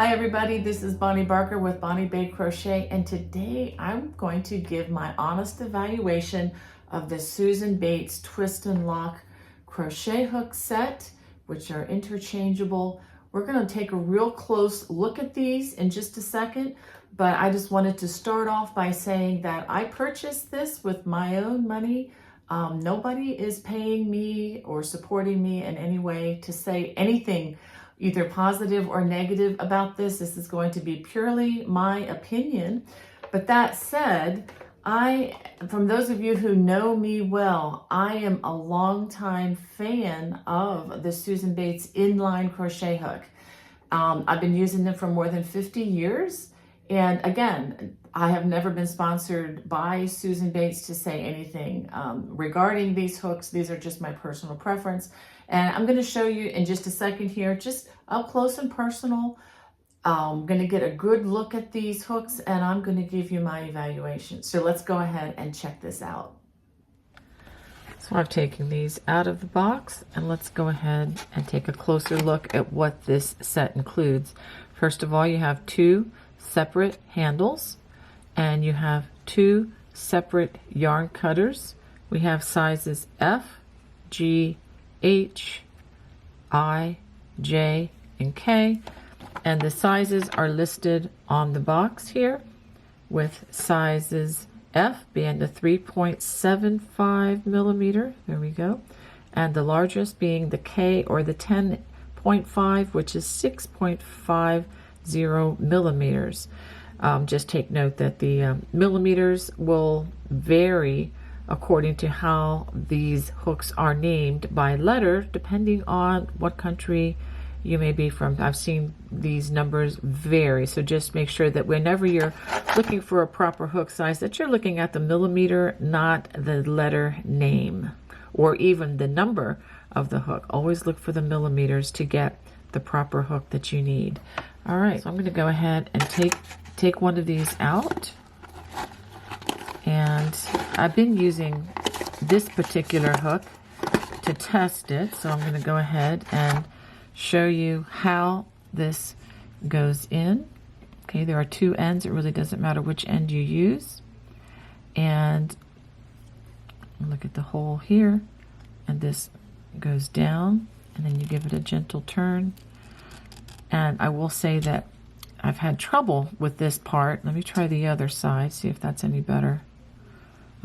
Hi everybody, this is Bonnie Barker with Bonnie Bay Crochet, and today I'm going to give my honest evaluation of the Susan Bates Twist and Lock crochet hook set, which are interchangeable. We're going to take a real close look at these in just a second, but I just wanted to start off by saying that I purchased this with my own money. Nobody is paying me or supporting me in any way to say anything either positive or negative about this. This is going to be purely my opinion. But that said, from those of you who know me well, I am a longtime fan of the Susan Bates inline crochet hook. I've been using them for more than 50 years. And again, I have never been sponsored by Susan Bates to say anything regarding these hooks. These are just my personal preference. And I'm going to show you in just a second here, just up close and personal. I'm going to get a good look at these hooks and I'm going to give you my evaluation. So let's go ahead and check this out. So I've taken these out of the box and let's go ahead and take a closer look at what this set includes. First of all, you have two separate handles and you have two separate yarn cutters. We have sizes F, G, H, I, J, and K, and the sizes are listed on the box here, with sizes F being the 3.75 millimeter, there we go, and the largest being the K or the 10.5, which is 6.50 millimeters. Just take note that the millimeters will vary according to how these hooks are named by letter, depending on what country you may be from. I've seen these numbers vary, so just make sure that whenever you're looking for a proper hook size, that you're looking at the millimeter, not the letter name, or even the number of the hook. Always look for the millimeters to get the proper hook that you need. All right, so I'm going to go ahead and take one of these out. And I've been using this particular hook to test it, so I'm going to go ahead and show you how this goes in. Okay, there are two ends. It really doesn't matter which end you use. And look at the hole here, and this goes down, and then you give it a gentle turn. And I will say that I've had trouble with this part. Let me try the other side, see if that's any better.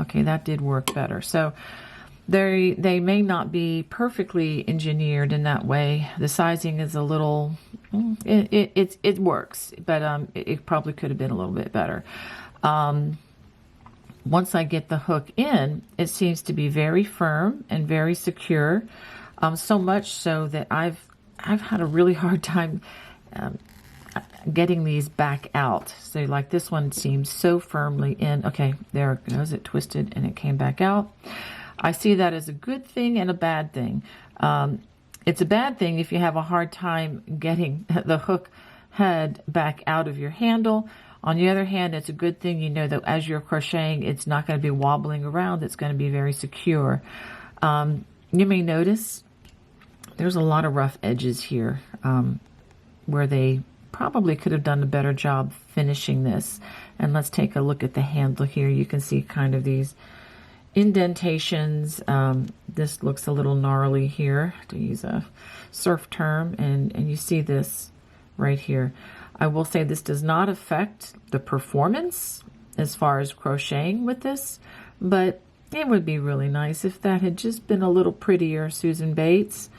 Okay, that did work better. So they may not be perfectly engineered in that way. The sizing is a little, it works, but it probably could have been a little bit better. Once I get the hook in, it seems to be very firm and very secure. So much so that I've had a really hard time getting these back out. So like this one seems so firmly in. Okay, there it goes. It twisted and it came back out. I see that as a good thing and a bad thing. It's a bad thing if you have a hard time getting the hook head back out of your handle. On the other hand, it's a good thing, you know, that as you're crocheting, it's not going to be wobbling around. It's going to be very secure. You may notice there's a lot of rough edges here where they probably could have done a better job finishing this. And let's take a look at the handle here. You can see kind of these indentations. This looks a little gnarly here, to use a surf term, and you see this right here. I will say this does not affect the performance as far as crocheting with this, but it would be really nice if that had just been a little prettier, Susan Bates.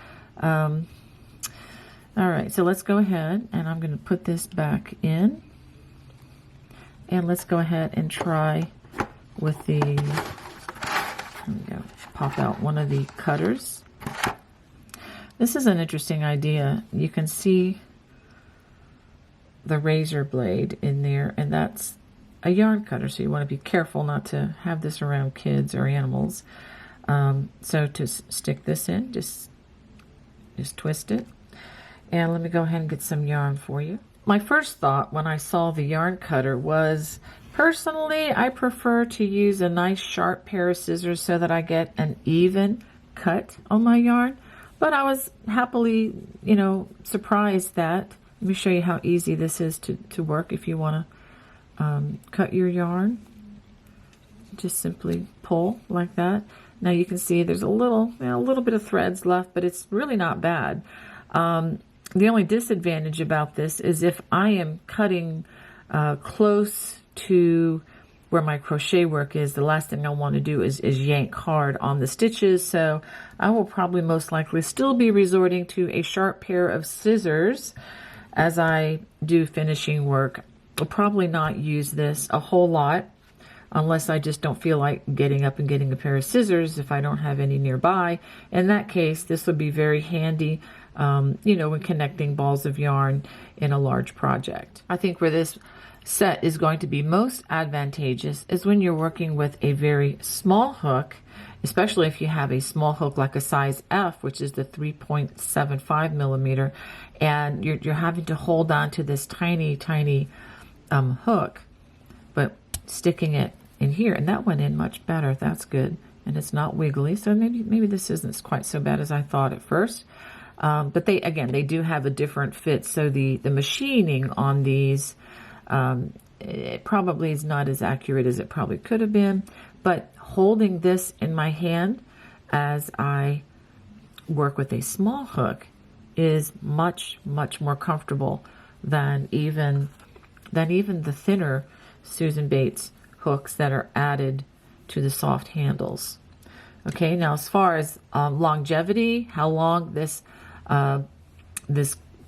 All right, so let's go ahead and I'm going to put this back in. And let's go ahead and try with the, there we go, pop out one of the cutters. This is an interesting idea. You can see the razor blade in there, and that's a yarn cutter, so you want to be careful not to have this around kids or animals. So to stick this in, just twist it. And let me go ahead and get some yarn for you. My first thought when I saw the yarn cutter was, personally, I prefer to use a nice sharp pair of scissors so that I get an even cut on my yarn. But I was happily, surprised that Let me show you how easy this is to work if you want to cut your yarn. Just simply pull like that. Now you can see there's a little bit of threads left, but it's really not bad. The only disadvantage about this is if I am cutting close to where my crochet work is, the last thing I want to do is yank hard on the stitches. So I will probably most likely still be resorting to a sharp pair of scissors as I do finishing work. I'll probably not use this a whole lot unless I just don't feel like getting up and getting a pair of scissors if I don't have any nearby. In that case, this would be very handy, you know, when connecting balls of yarn in a large project. I think where this set is going to be most advantageous is when you're working with a very small hook, especially if you have a small hook like a size F, which is the 3.75 millimeter, and you're having to hold on to this tiny hook, but sticking it in here, and that went in much better. That's good, and it's not wiggly, so maybe this isn't quite so bad as I thought at first. But they do have a different fit, so the machining on these it probably is not as accurate as it probably could have been, but holding this in my hand as I work with a small hook is much more comfortable than even the thinner Susan Bates hooks that are added to the soft handles. Okay, now as far as longevity, how long this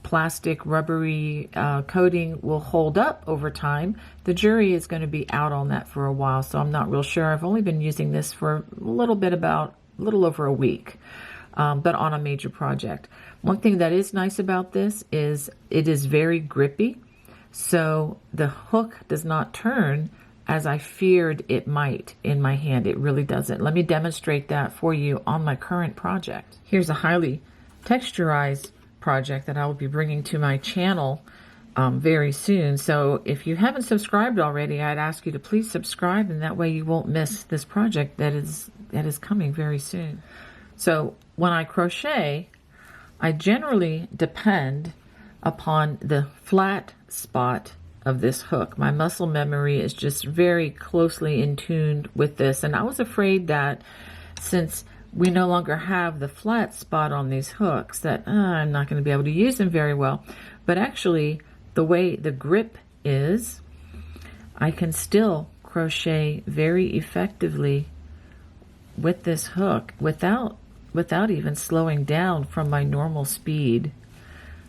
plastic rubbery coating will hold up over time, the jury is going to be out on that for a while, so I'm not real sure. I've only been using this for a little over a week, but on a major project. One thing that is nice about this is it is very grippy, so the hook does not turn as I feared it might in my hand. It really doesn't. Let me demonstrate that for you on my current project. Here's a highly texturized project that I will be bringing to my channel very soon. So if you haven't subscribed already, I'd ask you to please subscribe, and that way you won't miss this project that is coming very soon. So when I crochet, I generally depend upon the flat spot of this hook. My muscle memory is just very closely in tune with this, and I was afraid that since we no longer have the flat spot on these hooks that I'm not going to be able to use them very well. But actually, the way the grip is, I can still crochet very effectively with this hook without even slowing down from my normal speed.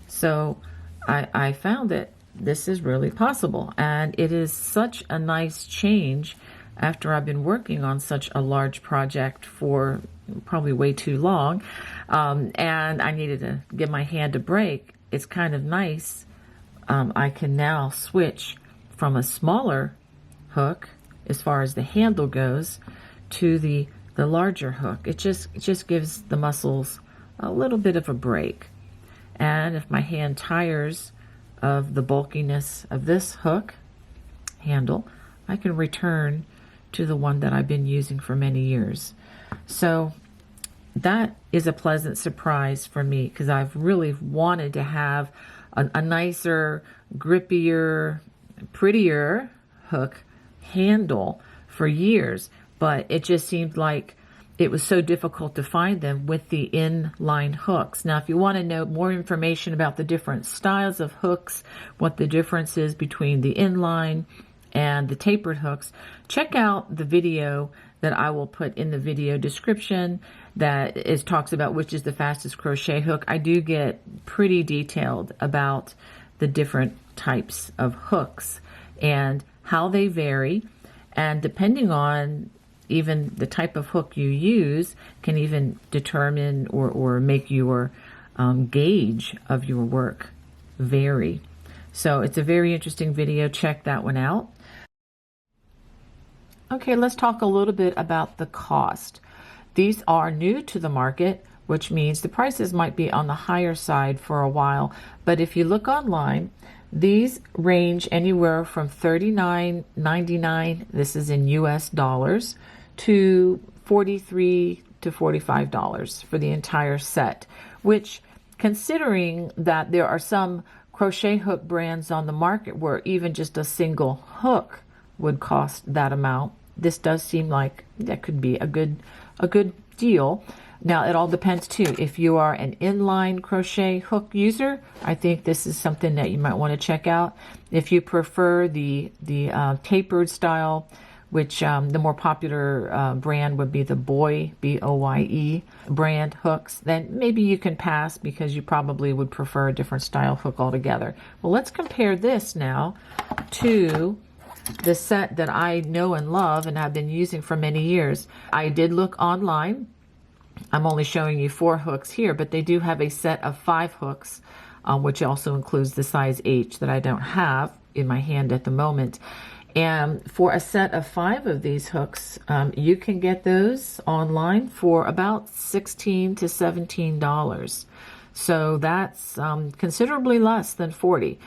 So I found that this is really possible, and it is such a nice change after I've been working on such a large project for probably way too long, and I needed to give my hand a break. It's kind of nice. I can now switch from a smaller hook as far as the handle goes to the larger hook. It just gives the muscles a little bit of a break. And if my hand tires of the bulkiness of this hook handle, I can return to the one that I've been using for many years. So that is a pleasant surprise for me, because I've really wanted to have a nicer, grippier, prettier hook handle for years, but it just seemed like it was so difficult to find them with the inline hooks. Now, if you want to know more information about the different styles of hooks, what the difference is between the inline and the tapered hooks, check out the video that I will put in the video description that talks about which is the fastest crochet hook. I do get pretty detailed about the different types of hooks and how they vary, and depending on even the type of hook you use can even determine or make your gauge of your work vary. So it's a very interesting video. Check that one out. Okay, let's talk a little bit about the cost. These are new to the market, which means the prices might be on the higher side for a while. But if you look online, these range anywhere from $39.99, this is in US dollars, to $43 to $45 for the entire set, which, considering that there are some crochet hook brands on the market where even just a single hook would cost that amount. This does seem like that could be a good deal. Now, it all depends too. If you are an inline crochet hook user, I think this is something that you might want to check out. If you prefer the tapered style, which the more popular brand would be the Boye, B-O-Y-E brand hooks, then maybe you can pass because you probably would prefer a different style hook altogether. Well, let's compare this now to the set that I know and love and have been using for many years. I did look online. I'm only showing you 4 hooks here, but they do have a set of 5 hooks, which also includes the size H that I don't have in my hand at the moment. And for a set of 5 of these hooks, you can get those online for about $16 to $17. So that's considerably less than 40,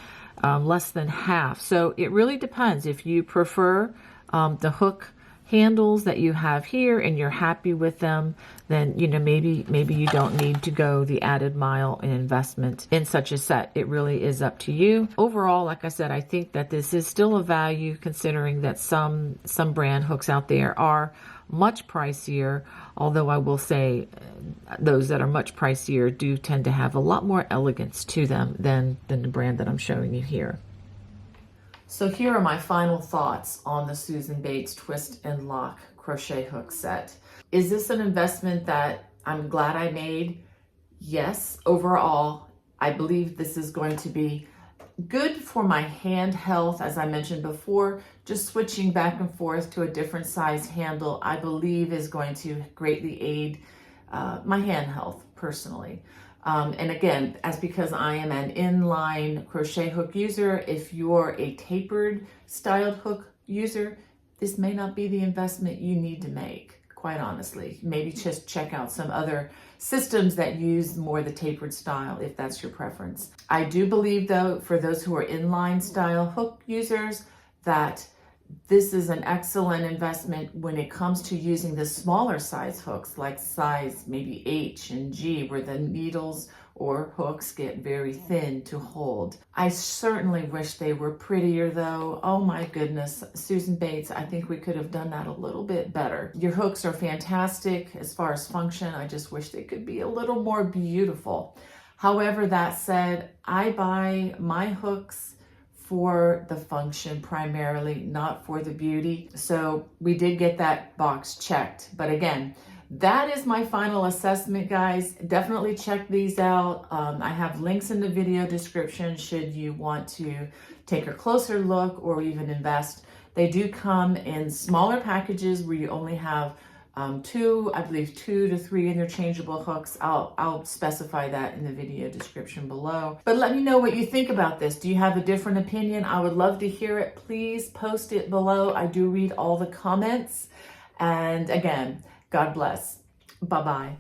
less than half. So it really depends. If you prefer the hook handles that you have here and you're happy with them, then maybe you don't need to go the added mile in investment in such a set. It really is up to you. Overall, like I said, I think that this is still a value considering that some brand hooks out there are much pricier, although I will say those that are much pricier do tend to have a lot more elegance to them than the brand that I'm showing you here. So here are my final thoughts on the Susan Bates Twist and Lock crochet hook set. Is this an investment that I'm glad I made? Yes, overall, I believe this is going to be good for my hand health. As I mentioned before, just switching back and forth to a different size handle, I believe is going to greatly aid my hand health personally. And again, as because I am an inline crochet hook user, if you're a tapered styled hook user, this may not be the investment you need to make, quite honestly. Maybe just check out some other systems that use more the tapered style if that's your preference. I do believe though, for those who are inline style hook users, that this is an excellent investment when it comes to using the smaller size hooks, like size maybe H and G, where the needles or hooks get very thin to hold. I certainly wish they were prettier though. Oh my goodness, Susan Bates, I think we could have done that a little bit better. Your hooks are fantastic as far as function. I just wish they could be a little more beautiful. However, that said, I buy my hooks for the function primarily, not for the beauty. So we did get that box checked. But again, that is my final assessment, guys. Definitely check these out. I have links in the video description should you want to take a closer look or even invest. They do come in smaller packages where you only have I believe 2 to 3 interchangeable hooks. I'll specify that in the video description below. But let me know what you think about this. Do you have a different opinion? I would love to hear it. Please post it below. I do read all the comments. And again, God bless. Bye-bye.